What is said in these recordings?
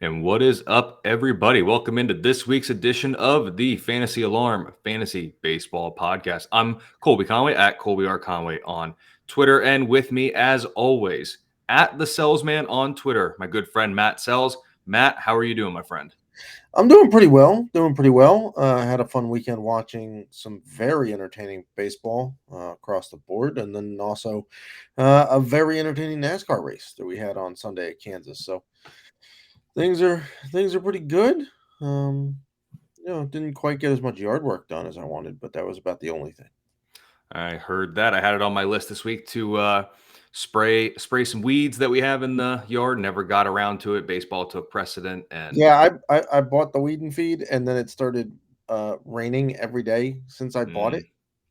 And what is up, everybody? Welcome into this week's edition of the Fantasy Alarm Fantasy Baseball Podcast. I'm Colby Conway at Colby R. Conway on Twitter. And with me, as always, at the Selz Man on Twitter, my good friend Matt Selz. Matt, how are you doing, my friend? I'm doing pretty well. I had a fun weekend watching some very entertaining baseball across the board, and then also a very entertaining NASCAR race that we had on Sunday at Kansas. So things are pretty good. Um, didn't quite get as much yard work done as I wanted, but that was about the only thing. I heard that. I had it on my list this week to spray some weeds that we have in the yard. Never got around to it. Baseball took precedent, and Yeah, I bought the weed and feed, and then it started raining every day since I bought it.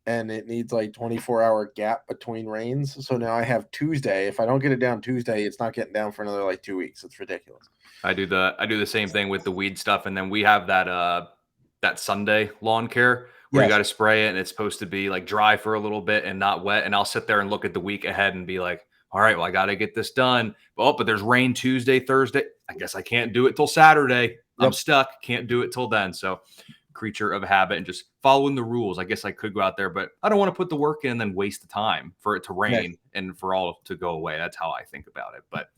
And it needs like 24-hour gap between rains. So now I have Tuesday. If I don't get it down Tuesday, it's not getting down for another like 2 weeks. It's ridiculous. I do the same thing with the weed stuff, and then we have that Sunday lawn care where you Yes. got to spray it, and it's supposed to be like dry for a little bit and not wet. And I'll sit there and look at the week ahead and be like, all right, well, I got to get this done. But there's rain Tuesday, Thursday. I guess I can't do it till Saturday. I'm stuck. Can't do it till then. So creature of habit and just following the rules. I guess I could go out there, but I don't want to put the work in and then waste the time for it to rain and for all to go away. That's how I think about it. But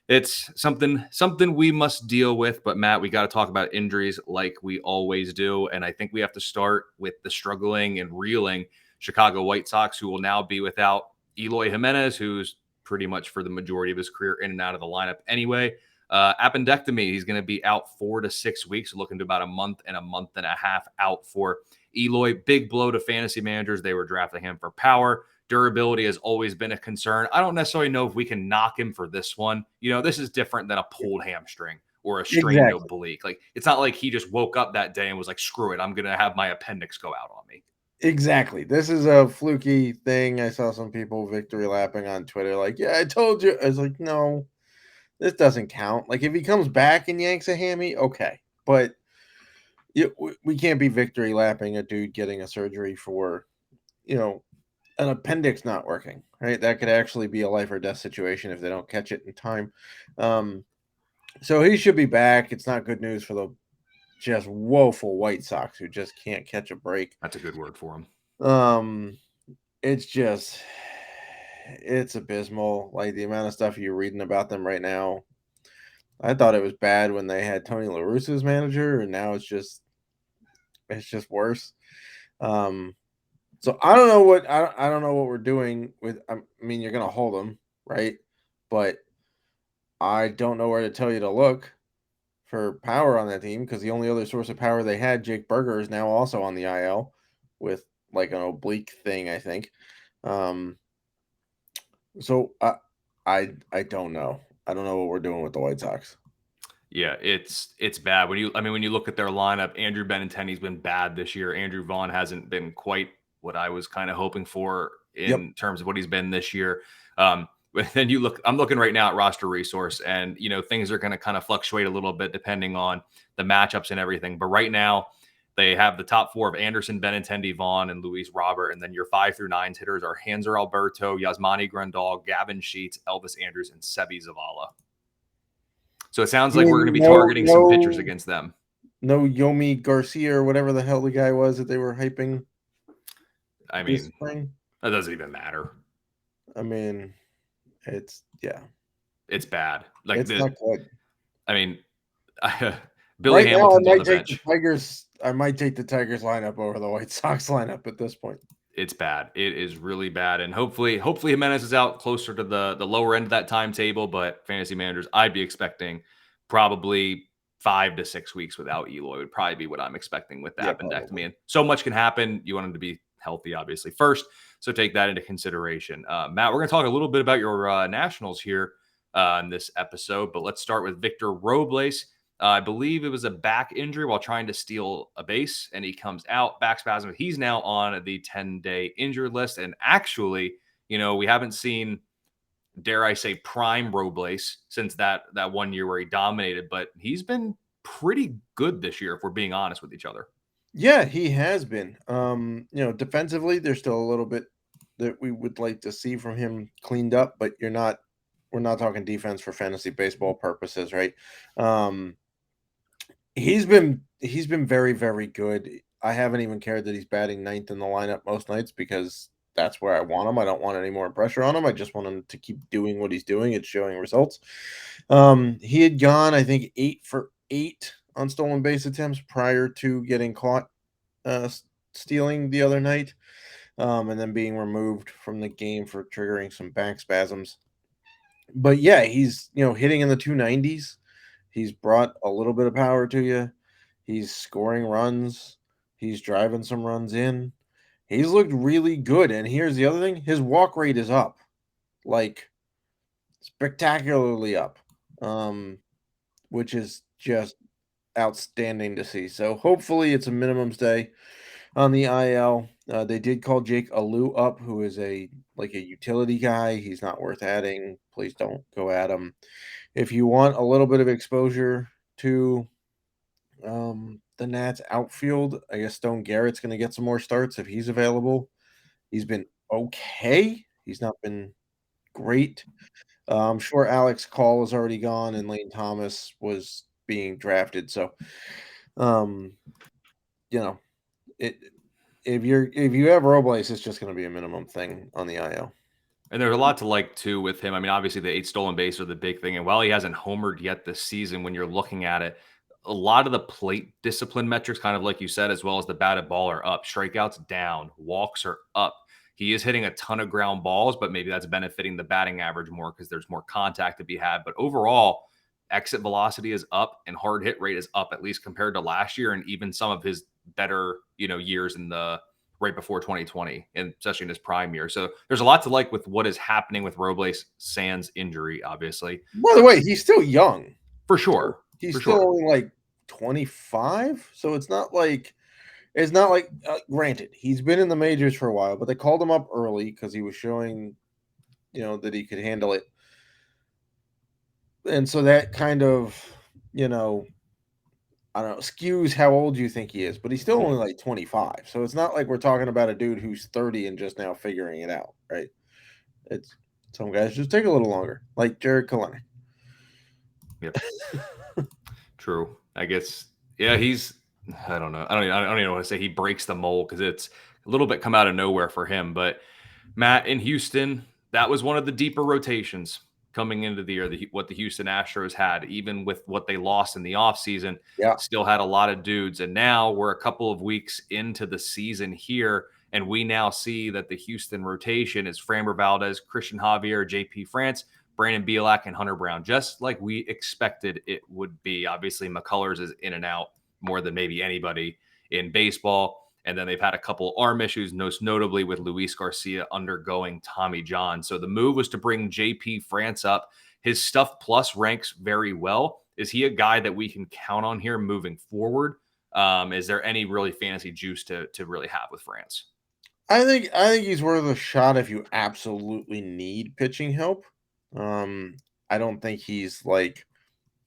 it's something we must deal with. But Matt, we got to talk about injuries like we always do. And I think we have to start with the struggling and reeling Chicago White Sox, who will now be without Eloy Jimenez, who's pretty much for the majority of his career in and out of the lineup anyway. Appendectomy, he's going to be out 4 to 6 weeks, looking to about a month and a half out for Eloy. Big blow to fantasy managers. They were drafting him for power. Durability has always been a concern. I don't necessarily know if we can knock him for this one. This is different than a pulled hamstring or a strained oblique. Like, it's not like he just woke up that day and was like, screw it, I'm going to have my appendix go out on me. Exactly. This is a fluky thing. I saw some people victory lapping on Twitter like, yeah, I told you. I was like, no, this doesn't count. Like, if he comes back and yanks a hammy, okay. But we can't be victory lapping a dude getting a surgery for, an appendix not working, right? That could actually be a life or death situation if they don't catch it in time. So he should be back. It's not good news for the just woeful White Sox who just can't catch a break. That's a good word for him. It's abysmal. Like, the amount of stuff you're reading about them right now. I thought it was bad when they had Tony La Russa's manager, and now it's just worse. So I don't know what we're doing with. I mean, you're gonna hold them, right? But I don't know where to tell you to look for power on that team, because the only other source of power they had, Jake Berger, is now also on the IL with like an oblique thing, I think. So I don't know. I don't know what we're doing with the White Sox. Yeah, it's bad. When you look at their lineup, Andrew Benintendi's been bad this year. Andrew Vaughn hasn't been quite what I was kind of hoping for in terms of what he's been this year. But then I'm looking right now at roster resource, and things are going to kind of fluctuate a little bit depending on the matchups and everything. But right now, they have the top 4 of Anderson, Benintendi, Vaughn, and Luis Robert. And then your 5 through 9 hitters are Hanser Alberto, Yasmani Grandal, Gavin Sheets, Elvis Andrews, and Sebi Zavala. So it sounds like we're going to be targeting some pitchers against them. No Yomi Garcia or whatever the hell the guy was that they were hyping. I mean, that doesn't even matter. I mean, it's bad. Like, it's not good. I mean, Billy Hamilton's on the bench. I might take the Tigers lineup over the White Sox lineup at this point. It's bad. It is really bad. And hopefully Jimenez is out closer to the lower end of that timetable. But fantasy managers, I'd be expecting probably 5 to 6 weeks without Eloy would probably be what I'm expecting with the appendectomy. Probably. And so much can happen. You want him to be healthy, obviously, first. So take that into consideration. Matt, we're going to talk a little bit about your Nationals here in this episode. But let's start with Victor Robles. I believe it was a back injury while trying to steal a base, and he comes out, back spasm. He's now on the 10-day injured list. And actually, we haven't seen, dare I say, prime Robles since that 1 year where he dominated, but he's been pretty good this year, if we're being honest with each other. Yeah, he has been. Defensively, there's still a little bit that we would like to see from him cleaned up, but you're not we're not talking defense for fantasy baseball purposes, right? He's been very, very good. I haven't even cared that he's batting ninth in the lineup most nights because that's where I want him. I don't want any more pressure on him. I just want him to keep doing what he's doing. It's showing results. He had gone, I think, 8 for 8 on stolen base attempts prior to getting caught stealing the other night, and then being removed from the game for triggering some back spasms. But yeah, he's hitting in the 290s. He's brought a little bit of power to you. He's scoring runs. He's driving some runs in. He's looked really good. And here's the other thing: his walk rate is up, like spectacularly up, which is just outstanding to see. So hopefully it's a minimum stay on the IL. They did call Jake Alou up, who is a utility guy. He's not worth adding. Please don't go at him. If you want a little bit of exposure to the Nats outfield, I guess Stone Garrett's going to get some more starts if he's available. He's been okay. He's not been great. I'm sure Alex Call is already gone and Lane Thomas was being drafted. So, you know, it if you have Robles, it's just going to be a minimum thing on the IL. And there's a lot to like too with him. I mean, obviously the 8 stolen base are the big thing. And while he hasn't homered yet this season, when you're looking at it, a lot of the plate discipline metrics, kind of like you said, as well as the batted ball are up. Strikeouts down, walks are up. He is hitting a ton of ground balls, but maybe that's benefiting the batting average more because there's more contact to be had. But overall, exit velocity is up and hard hit rate is up, at least compared to last year and even some of his better, years in the right before 2020, and especially in his prime year. So there's a lot to like with what is happening with Robles sans injury, obviously. By the way, he's still young. For sure. He's still only like 25. So it's not like granted, he's been in the majors for a while, but they called him up early because he was showing, that he could handle it. And so that kind of, I don't know, skews how old you think he is, but he's still only like 25. So it's not like we're talking about a dude who's 30 and just now figuring it out, right? It's some guys just take a little longer, like Jared Kalenic. Yep. True. I guess, yeah, I don't know. I don't even know what to say. He breaks the mold because it's a little bit come out of nowhere for him. But Matt, in Houston, that was one of the deeper rotations coming into the year, what the Houston Astros had, even with what they lost in the offseason, still had a lot of dudes. And now we're a couple of weeks into the season here, and we now see that the Houston rotation is Framber Valdez, Christian Javier, JP France, Brandon Bielak, and Hunter Brown, just like we expected it would be. Obviously, McCullers is in and out more than maybe anybody in baseball. And then they've had a couple arm issues, most notably with Luis Garcia undergoing Tommy John. So the move was to bring JP France up. His stuff plus ranks very well. Is he a guy that we can count on here moving forward? Is there any really fantasy juice to really have with France? I think he's worth a shot if you absolutely need pitching help. I don't think he's like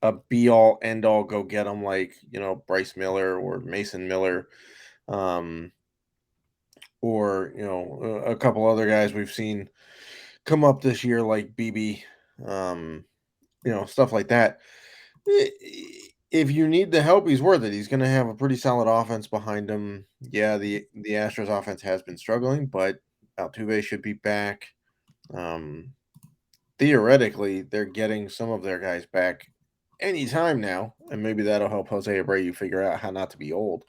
a be all end all go get him like Bryce Miller or Mason Miller. Or a couple other guys we've seen come up this year like BB, stuff like that. If you need the help, he's worth it. He's going to have a pretty solid offense behind him. Yeah, the Astros offense has been struggling, but Altuve should be back. Theoretically, they're getting some of their guys back anytime now, and maybe that'll help Jose Abreu figure out how not to be old.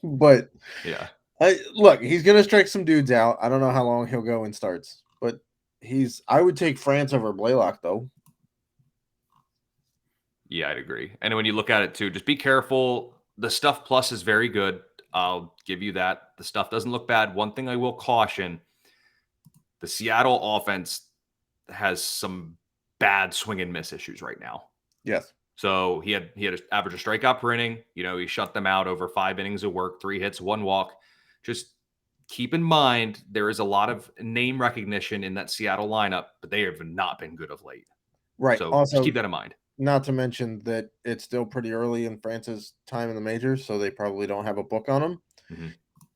But yeah, look, he's gonna strike some dudes out. I don't know how long he'll go in starts, but I would take France over Blaylock though. Yeah, I'd agree. And when you look at it too, just be careful. The stuff plus is very good. I'll give you that. The stuff doesn't look bad. One thing I will caution, the Seattle offense has some bad swing and miss issues right now. Yes. So he had an average of strikeout per inning. He shut them out over 5 innings of work, 3 hits, 1 walk. Just keep in mind, there is a lot of name recognition in that Seattle lineup, but they have not been good of late. Right. So also, just keep that in mind. Not to mention that it's still pretty early in France's time in the majors, so they probably don't have a book on him. Mm-hmm.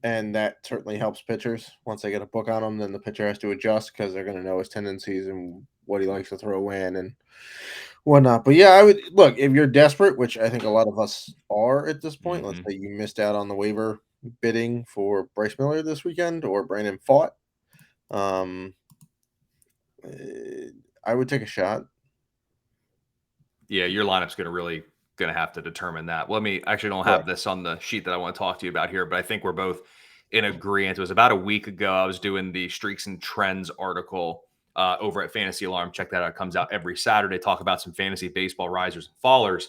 and that certainly helps pitchers. Once they get a book on him, then the pitcher has to adjust because they're going to know his tendencies and what he likes to throw in and whatnot. But yeah, I would look if you're desperate, which I think a lot of us are at this point. Let's Mm-hmm. say you missed out on the waiver bidding for Bryce Miller this weekend or Brandon Fought. I would take a shot. Yeah, your lineup's gonna have to determine that. Well, I actually don't have Correct. this on the sheet that I want to talk to you about here, but I think we're both in agreement. It was about a week ago. I was doing the Streaks and Trends article over at Fantasy Alarm. Check that out. It comes out every Saturday. Talk about some fantasy baseball risers and fallers.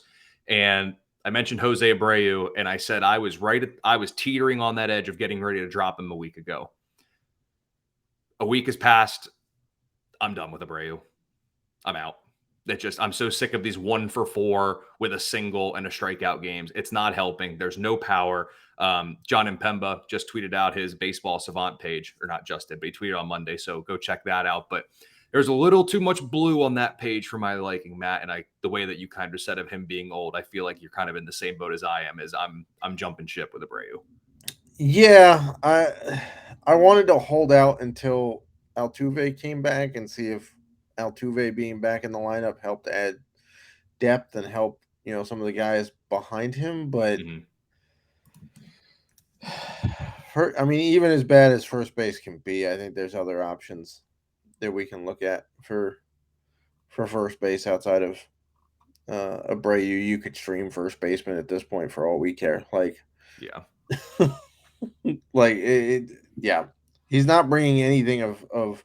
And I mentioned Jose Abreu, and I said I was teetering on that edge of getting ready to drop him a week ago. A week has passed. I'm done with Abreu. I'm out. I'm so sick of these 1-for-4 with a single and a strikeout games. It's not helping. There's no power. John Impemba just tweeted out his Baseball Savant page, or not just did, but he tweeted on Monday. So go check that out. But there's a little too much blue on that page for my liking, Matt. And the way that you kind of said of him being old, I feel like you're kind of in the same boat as I am. I'm jumping ship with Abreu. Yeah, I wanted to hold out until Altuve came back and see if Altuve being back in the lineup helped add depth and help, some of the guys behind him. But Mm-hmm. even as bad as first base can be, I think there's other options that we can look at for first base outside of Abreu. You could stream first baseman at this point for all we care. Yeah. Yeah, he's not bringing anything of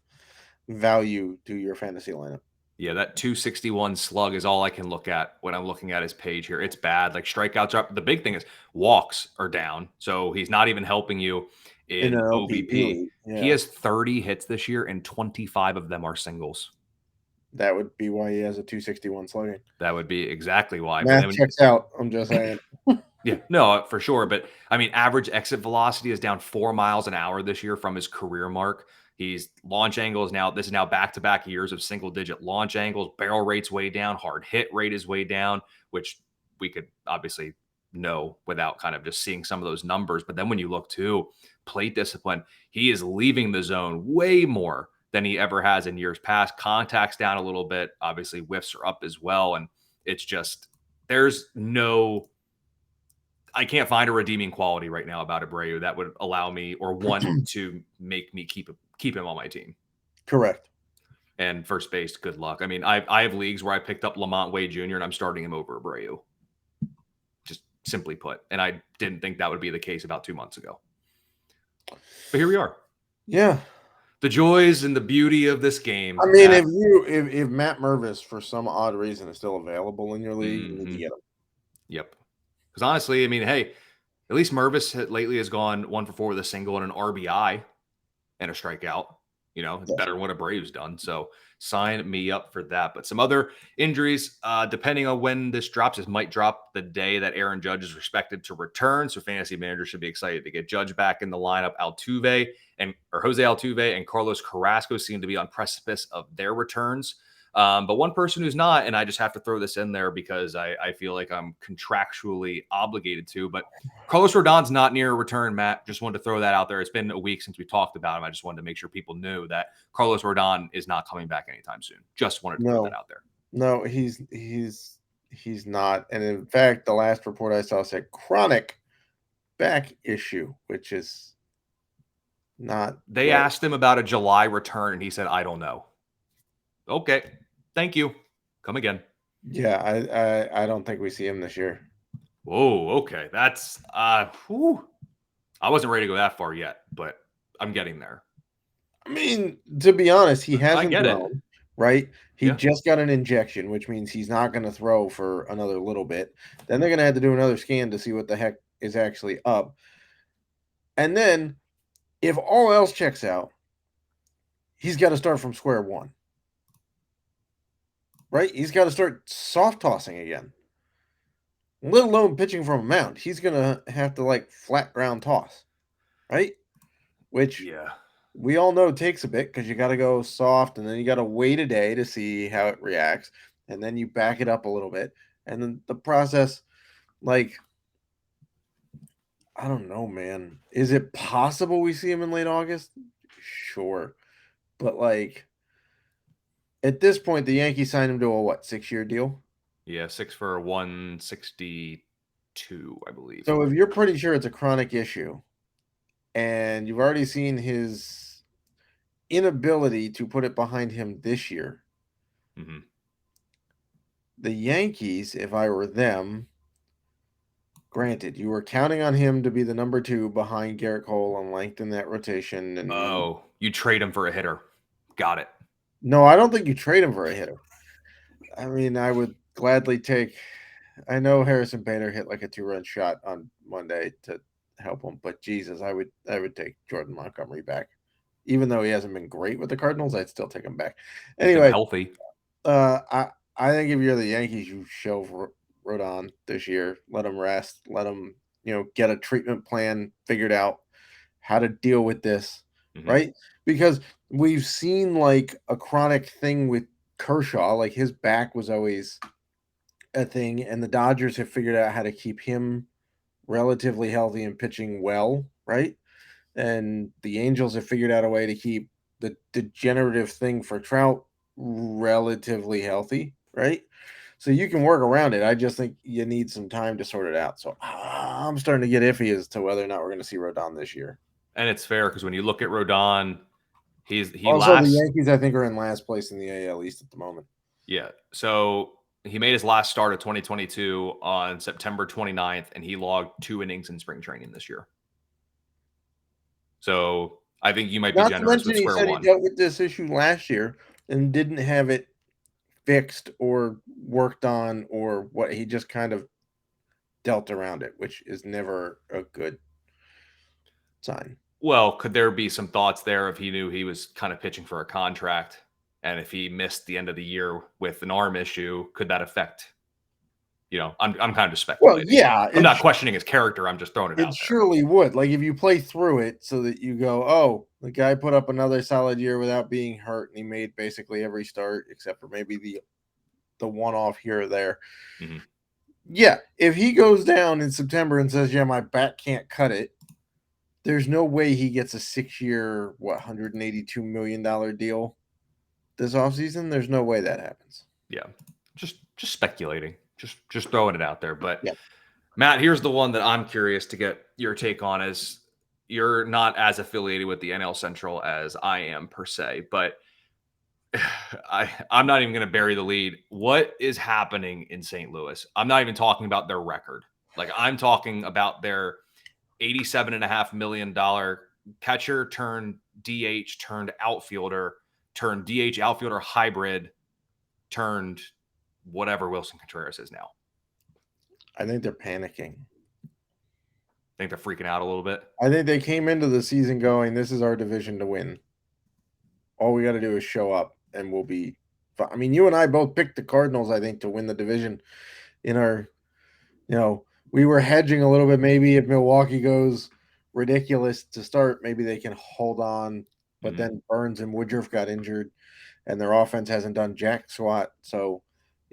value to your fantasy lineup. Yeah, that 261 slug is all I can look at when I'm looking at his page here. It's bad. Like strikeouts are up. The big thing is walks are down. So he's not even helping you In in an LPP OBP. league, He yeah, has 30 hits this year and 25 of them are singles. that would be why he has a 261 slugging. That would be exactly why. But Math then checks out. I'm just saying. yeah, no, for sure. But average exit velocity is down 4 miles an hour this year from his career mark. He's launch angles now. This is now back-to-back years of single-digit launch angles. Barrel rate's way down. Hard hit rate is way down, which we could obviously know without kind of just seeing some of those numbers. But then when you look to plate discipline, he is leaving the zone way more than he ever has in years past. Contact's down a little bit. Obviously, whiffs are up as well. And it's just, I can't find a redeeming quality right now about Abreu that would allow me or want to make me keep him on my team. Correct. And first base, good luck. I have leagues where I picked up Lamont Wade Jr. and I'm starting him over Abreu. Just simply put. And I didn't think that would be the case about 2 months ago. But here we are. Yeah. The joys and the beauty of this game. If Matt Mervis for some odd reason is still available in your league, you need to get him. Yep. Because honestly, hey, at least Mervis lately has gone 1-for-4 with a single and an RBI and a strikeout. It's better than what Abreu's done. So sign me up for that. But some other injuries, depending on when this drops, this might drop the day that Aaron Judge is expected to return. So fantasy managers should be excited to get Judge back in the lineup. Jose Altuve and Carlos Carrasco seem to be on precipice of their returns. But one person who's not, and I just have to throw this in there because I feel like I'm contractually obligated to, but Carlos Rodon's not near a return, Matt. Just wanted to throw that out there. It's been a week since we talked about him. I just wanted to make sure people knew that Carlos Rodon is not coming back anytime soon. Just wanted to throw that out there. No, he's not. And in fact, the last report I saw said chronic back issue, which is not. They asked him about a July return, and he said, I don't know. Okay. Thank you. Come again. Yeah, I don't think we see him this year. Whoa, okay. That's I wasn't ready to go that far yet, but I'm getting there. To be honest, he hasn't grown, right? He just got an injection, which means he's not going to throw for another little bit. Then they're going to have to do another scan to see what the heck is actually up. And then, if all else checks out, he's got to start from square one. Right? He's got to start soft tossing again. Let alone pitching from a mound. He's going to have to flat ground toss. Right? Which we all know takes a bit because you got to go soft and then you got to wait a day to see how it reacts. And then you back it up a little bit. And then the process, I don't know, man. Is it possible we see him in late August? Sure. But like at this point, the Yankees signed him to a 6-year deal? Yeah, 6 for 162, I believe. So if you're pretty sure it's a chronic issue and you've already seen his inability to put it behind him this year, Mm-hmm. the Yankees, if I were them, granted, you were counting on him to be the number 2 behind Garrett Cole and lengthen that rotation. And Oh, you trade him for a hitter. Got it. no, I don't think you trade him for a hitter. I mean, I would gladly take. I know Harrison Bader hit like a 2-run shot on Monday to help him, but Jesus, I would take Jordan Montgomery back. Even though he hasn't been great with the Cardinals, I'd still take him back. He's been Anyway, healthy. I think if you're the Yankees, you shelve Rodon this year. Let him rest. Let him, get a treatment plan figured out, how to deal with this, Mm-hmm. right? Because we've seen like a chronic thing with Kershaw, like his back was always a thing, and the Dodgers have figured out how to keep him relatively healthy and pitching well, right? And the Angels have figured out a way to keep the degenerative thing for Trout relatively healthy, right? So you can work around it. I just think you need some time to sort it out. So I'm starting to get iffy as to whether or not we're going to see Rodon this year. And it's fair because when you look at Rodon, he Also, the last Yankees, I think, are in last place in the AL East at the moment. yeah. So he made his last start of 2022 on September 29th, and he logged 2 innings in spring training this year. So I think you might be Not to generous mention, with he square said he one. dealt with this issue last year and didn't have it fixed or worked on, or what, he just kind of dealt around it, which is never a good sign. Well, could there be some thoughts there if he knew he was kind of pitching for a contract, and if he missed the end of the year with an arm issue, could that affect? I'm kind of just Well, speculating. yeah, I'm not questioning his character. I'm just throwing it it out there. surely would. Like if you play through it so that you go, oh, the guy put up another solid year without being hurt, and he made basically every start except for maybe the one off here or there. Mm-hmm. Yeah, if he goes down in September and says, "Yeah, my back can't cut it," there's no way he gets a 6-year, $182 million deal this offseason. There's no way that happens. Yeah, just speculating, just throwing it out there. But yeah. Matt, here's the one that I'm curious to get your take on. As you're not as affiliated with the NL Central as I am per se, but I'm not even going to bury the lead. What is happening in St. Louis? I'm not even talking about their record. Like I'm talking about their $87.5 million catcher turned DH turned outfielder turned DH outfielder hybrid turned whatever Willson Contreras is now. I think they're panicking. I think they're freaking out a little bit. I think they came into the season going, this is our division to win. All we got to do is show up and we'll be. I mean, you and I both picked the Cardinals, I think, to win the division in our, we were hedging a little bit. Maybe if Milwaukee goes ridiculous to start, maybe they can hold on. But then Burns and Woodruff got injured and their offense hasn't done jack squat. So,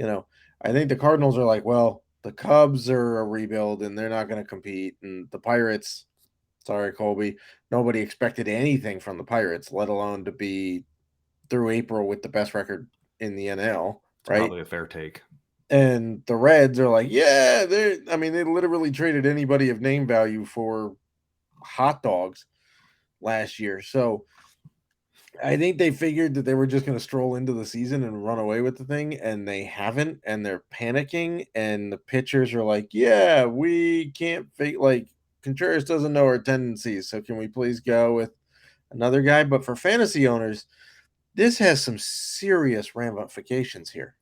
I think the Cardinals are like, well, the Cubs are a rebuild and they're not going to compete. And the Pirates, sorry, Colby, nobody expected anything from the Pirates, let alone to be through April with the best record in the NL, right? Probably a fair take. And the Reds are like, yeah, they literally traded anybody of name value for hot dogs last year. So I think they figured that they were just going to stroll into the season and run away with the thing, and they haven't, and they're panicking, and the pitchers are like, yeah, we can't like Contreras doesn't know our tendencies, so can we please go with another guy? But for fantasy owners, this has some serious ramifications here.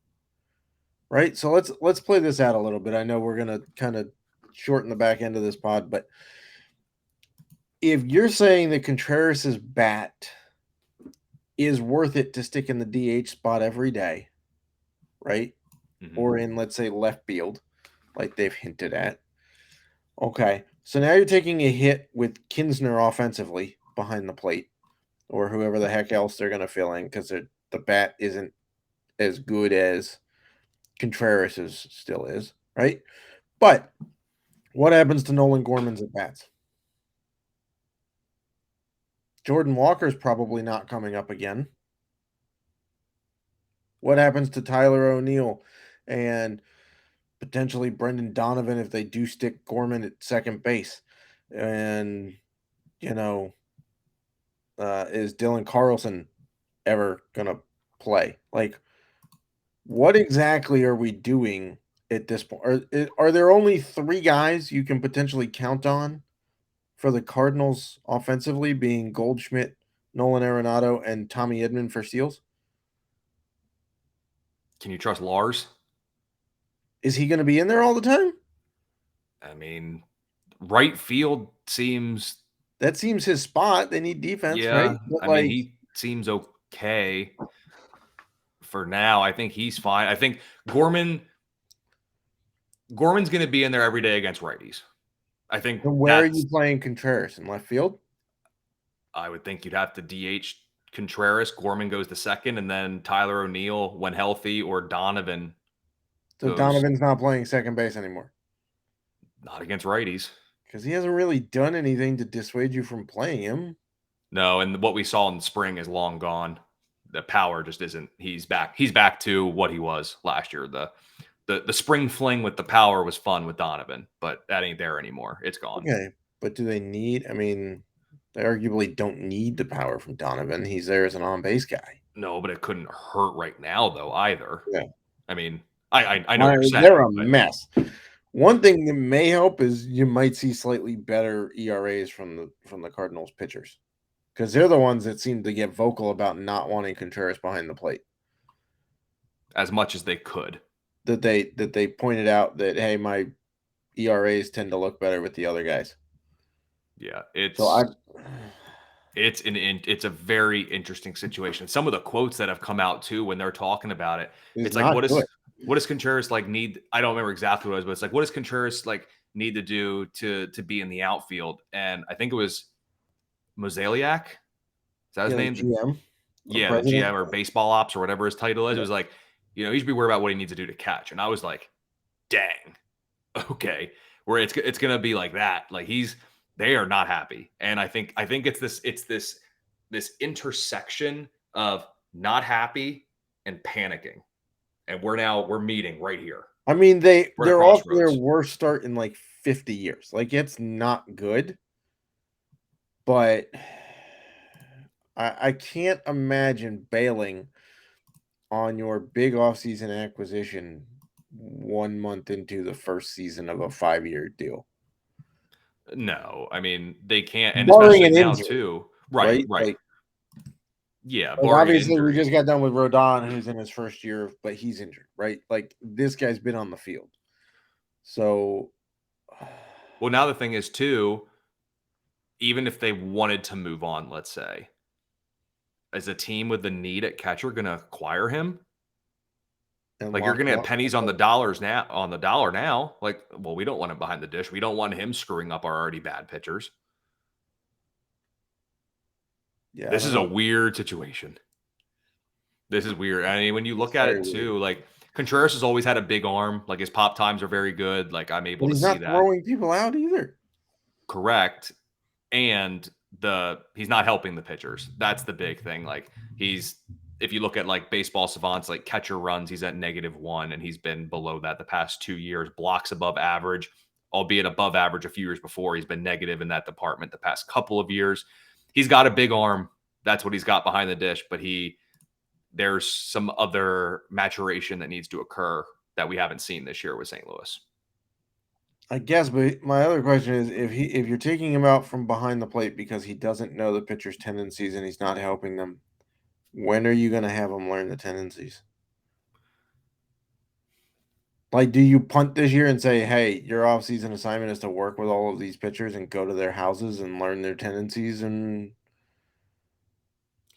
Right? So let's play this out a little bit. I know we're going to kind of shorten the back end of this pod, but if you're saying that Contreras' bat is worth it to stick in the DH spot every day, right? Mm-hmm. Or in, let's say, left field, like they've hinted at. Okay, so now you're taking a hit with Kinsner offensively behind the plate, or whoever the heck else they're going to fill in, because the bat isn't as good as Contreras still is, right? But what happens to Nolan Gorman's at bats? Jordan Walker's probably not coming up again. What happens to Tyler O'Neill and potentially Brendan Donovan if they do stick Gorman at second base? And, is Dylan Carlson ever going to play? Like, what exactly are we doing at this point? Are there only 3 guys you can potentially count on for the Cardinals offensively, being Goldschmidt, Nolan Arenado, and Tommy Edman for steals? Can you trust Lars? Is he going to be in there all the time? I mean, right field seems. That seems his spot. They need defense, right? Yeah, But I mean, he seems okay for now. I think he's fine. I think Gorman's going to be in there every day against righties. I think where are you playing Contreras, in left field? I would think you'd have to DH Contreras. Gorman goes to second, and then Tyler O'Neill, when healthy, or Donovan. So Donovan's not playing second base anymore. Not against righties. Because he hasn't really done anything to dissuade you from playing him. No, and what we saw in the spring is long gone. The power just isn't. He's back. He's back to what he was last year. The spring fling with the power was fun with Donovan, but that ain't there anymore. It's gone. Okay, but do they need? I mean, they arguably don't need the power from Donovan. He's there as an on-base guy. No, but it couldn't hurt right now though either. Yeah, I mean, I know you're saying, they're a mess. One thing that may help is you might see slightly better ERAs from the Cardinals pitchers, because they're the ones that seem to get vocal about not wanting Contreras behind the plate as much as they could. That they pointed out that, hey, my ERAs tend to look better with the other guys. Yeah, it's a very interesting situation. Some of the quotes that have come out too when they're talking about it, it's like, what does Contreras like need? I don't remember exactly what it was, but it's like, what does Contreras like need to do to be in the outfield? And I think it was Mozeliak. Is that his name? GM. Yeah, the GM or baseball ops or whatever his title is. Yeah. It was like, he should be worried about what he needs to do to catch. And I was like, dang, okay. Where it's gonna be like that. Like they are not happy. And I think it's this intersection of not happy and panicking. And we're meeting right here. I mean, they're off their worst start in like 50 years. Like, it's not good. But I can't imagine bailing on your big offseason acquisition 1 month into the first season of a 5-year deal. No, I mean, they can't, and especially now injury, too. Right. Like, yeah, like obviously we just got done with Rodon, who's in his first year, but he's injured, right? Like, this guy's been on the field. So, well, now the thing is too, even if they wanted to move on, let's say, is a team with the need at catcher going to acquire him? Like, you're going to have pennies on the dollar now. Like, well, we don't want him behind the dish. We don't want him screwing up our already bad pitchers. Yeah, this is a weird situation. This is weird. I mean, when you look at it too, like, Contreras has always had a big arm. Like, his pop times are very good. Like, I'm able to see that. He's not throwing people out either. Correct. And he's not helping the pitchers. That's the big thing. Like, if you look at like baseball savants, like catcher runs, he's at -1, and he's been below that the past 2 years. Blocks above average, albeit above average a few years before. He's been negative in that department the past couple of years. He's got a big arm. That's what he's got behind the dish, but there's some other maturation that needs to occur that we haven't seen this year with St. Louis. I guess, but my other question is, if you're taking him out from behind the plate because he doesn't know the pitcher's tendencies and he's not helping them, when are you going to have him learn the tendencies? Like, do you punt this year and say, hey, your offseason assignment is to work with all of these pitchers and go to their houses and learn their tendencies and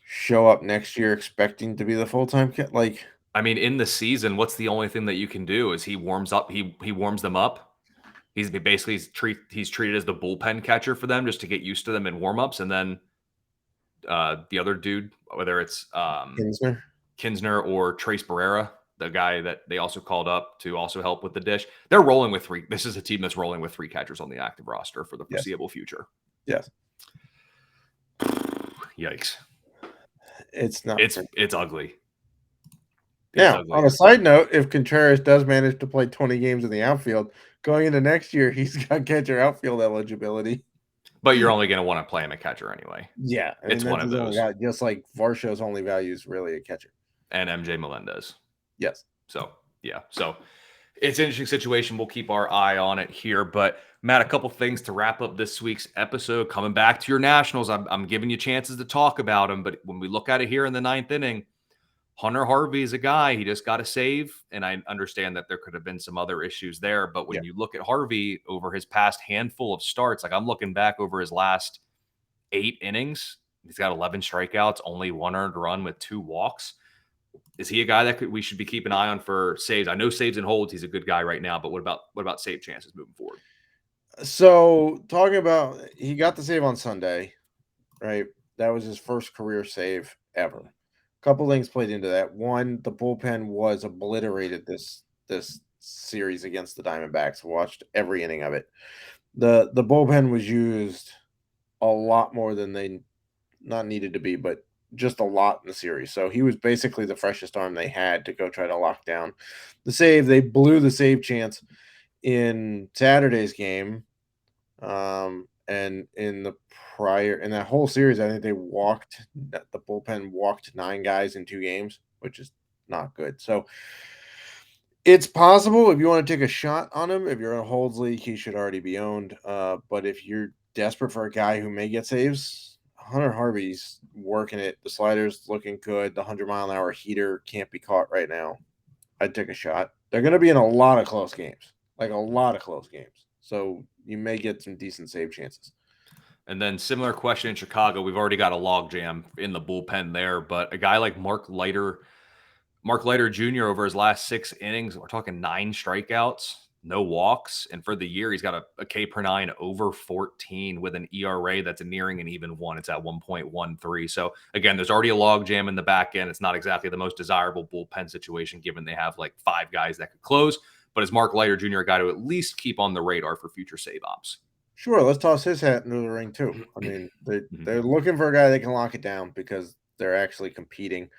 show up next year expecting to be the full-time kid? Like, I mean, in the season, what's the only thing that you can do is he warms up. He warms them up. He's treated as the bullpen catcher for them just to get used to them in warmups, and then the other dude, whether it's Kinsner or Trace Barrera, the guy that they also called up to also help with the dish, they're rolling with 3. This is a team that's rolling with 3 catchers on the active roster for the foreseeable future. Yes. Yikes. It's not. It's ugly. It's Now, ugly. on a side note, if Contreras does manage to play 20 games in the outfield, going into next year, he's got catcher outfield eligibility. But you're only going to want to play him at catcher anyway. Yeah, I mean, It's that's one of his only those. guy, just like Varsho's only value is really a catcher. And MJ Melendez. Yes. So, yeah. So, it's an interesting situation. We'll keep our eye on it here. But, Matt, a couple things to wrap up this week's episode. Coming back to your Nationals, I'm giving you chances to talk about them. But when we look at it here in the ninth inning, Hunter Harvey is a guy. He just got a save. And I understand that there could have been some other issues there. But when you look at Harvey over his past handful of starts, like I'm looking back over his last 8 innings, he's got 11 strikeouts, only 1 earned run with 2 walks. Is he a guy that we should be keeping an eye on for saves? I know saves and holds, he's a good guy right now, but what about save chances moving forward? So, talking about, he got the save on Sunday, right? That was his first career save ever. A couple things played into that. One, the bullpen was obliterated this series against the Diamondbacks. Watched every inning of it. The bullpen was used a lot more than they not needed to be, but just a lot in the series. So he was basically the freshest arm they had to go try to lock down the save. They blew the save chance in Saturday's game. And in that whole series, I think the bullpen walked 9 guys in 2 games, which is not good. So it's possible if you want to take a shot on him. If you're in a holds league, he should already be owned. But if you're desperate for a guy who may get saves, Hunter Harvey's working it. The slider's looking good. The 100-mile-an-hour heater can't be caught right now. I'd take a shot. They're going to be in a lot of close games, like a lot of close games. So you may get some decent save chances. And then similar question in Chicago. We've already got a logjam in the bullpen there, but a guy like Mark Leiter Jr. over his last 6 innings, we're talking 9 strikeouts, no walks. And for the year, he's got a K per 9 over 14 with an ERA that's nearing an even 1. It's at 1.13. So again, there's already a logjam in the back end. It's not exactly the most desirable bullpen situation given they have like 5 guys that could close. But is Mark Leiter Jr. a guy to at least keep on the radar for future save ops? Sure, let's toss his hat into the ring too. I mean, they're looking for a guy that can lock it down because they're actually competing.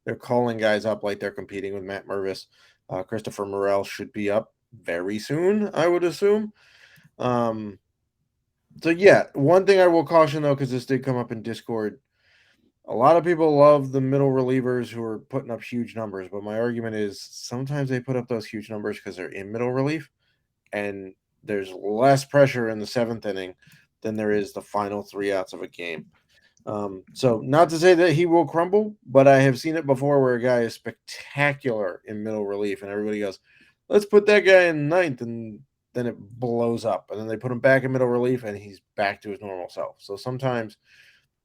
They're calling guys up like they're competing with Matt Mervis. Christopher Morel should be up very soon, I would assume. So yeah, one thing I will caution though, because this did come up in Discord, a lot of people love the middle relievers who are putting up huge numbers, but my argument is sometimes they put up those huge numbers because they're in middle relief, and there's less pressure in the 7th inning than there is the final 3 outs of a game. So not to say that he will crumble, but I have seen it before where a guy is spectacular in middle relief and everybody goes, let's put that guy in 9th, and then it blows up, and then they put him back in middle relief and he's back to his normal self. So sometimes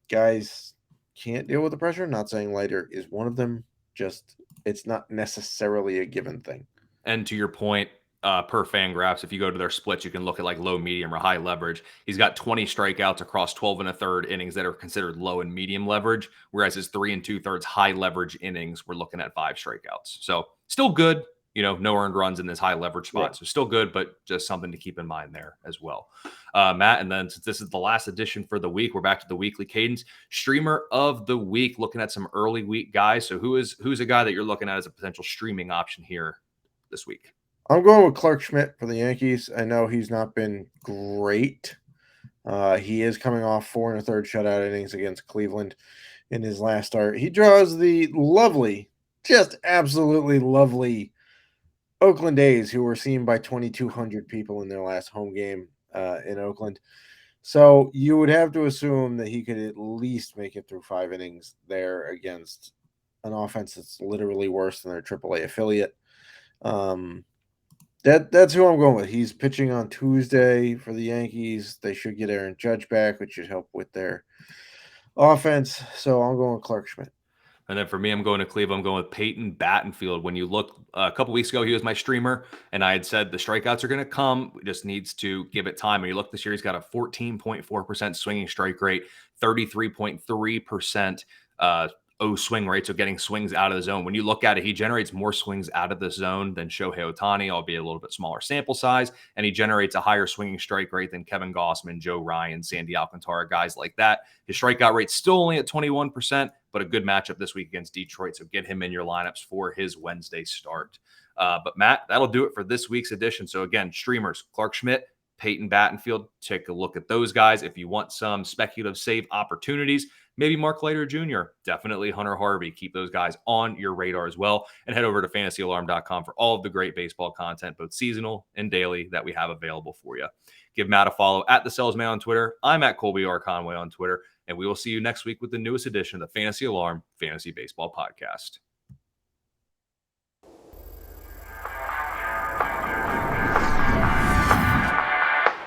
guys can't deal with the pressure. Not saying Leiter is one of them, just it's not necessarily a given thing. And to your point, per Fangraphs, if you go to their splits, you can look at like low, medium, or high leverage. He's got 20 strikeouts across 12 1/3 innings that are considered low and medium leverage, whereas his 3 2/3 high leverage innings, we're looking at 5 strikeouts. So still good, no earned runs in this high leverage spot. Right. So still good, but just something to keep in mind there as well. Matt, and then since this is the last edition for the week, we're back to the weekly cadence. Streamer of the week, looking at some early week guys. So who's a guy that you're looking at as a potential streaming option here this week? I'm going with Clark Schmidt for the Yankees. I know he's not been great. He is coming off 4 1/3 shutout innings against Cleveland in his last start. He draws the lovely, just absolutely lovely Oakland A's, who were seen by 2,200 people in their last home game in Oakland. So you would have to assume that he could at least make it through 5 innings there against an offense that's literally worse than their AAA affiliate. That's who I'm going with. He's pitching on Tuesday for the Yankees. They should get Aaron Judge back, which should help with their offense. So I'm going with Clark Schmidt. And then for me, I'm going to Cleveland. I'm going with Peyton Battenfield. When you look a couple weeks ago, he was my streamer, and I had said the strikeouts are going to come. He just needs to give it time. And you look this year, he's got a 14.4% swinging strike rate, 33.3% swing rate, so getting swings out of the zone. When you look at it, he generates more swings out of the zone than Shohei Ohtani, albeit a little bit smaller sample size, and he generates a higher swinging strike rate than Kevin Gausman, Joe Ryan, Sandy Alcantara, guys like that. His strikeout rate's still only at 21%, but a good matchup this week against Detroit, so get him in your lineups for his Wednesday start. But Matt, that'll do it for this week's edition. So again, streamers, Clark Schmidt, Peyton Battenfield, take a look at those guys. If you want some speculative save opportunities, maybe Mark Leiter Jr., definitely Hunter Harvey. Keep those guys on your radar as well. And head over to fantasyalarm.com for all of the great baseball content, both seasonal and daily, that we have available for you. Give Matt a follow at the Selz Man on Twitter. I'm at Colby R. Conway on Twitter. And we will see you next week with the newest edition of the Fantasy Alarm Fantasy Baseball Podcast.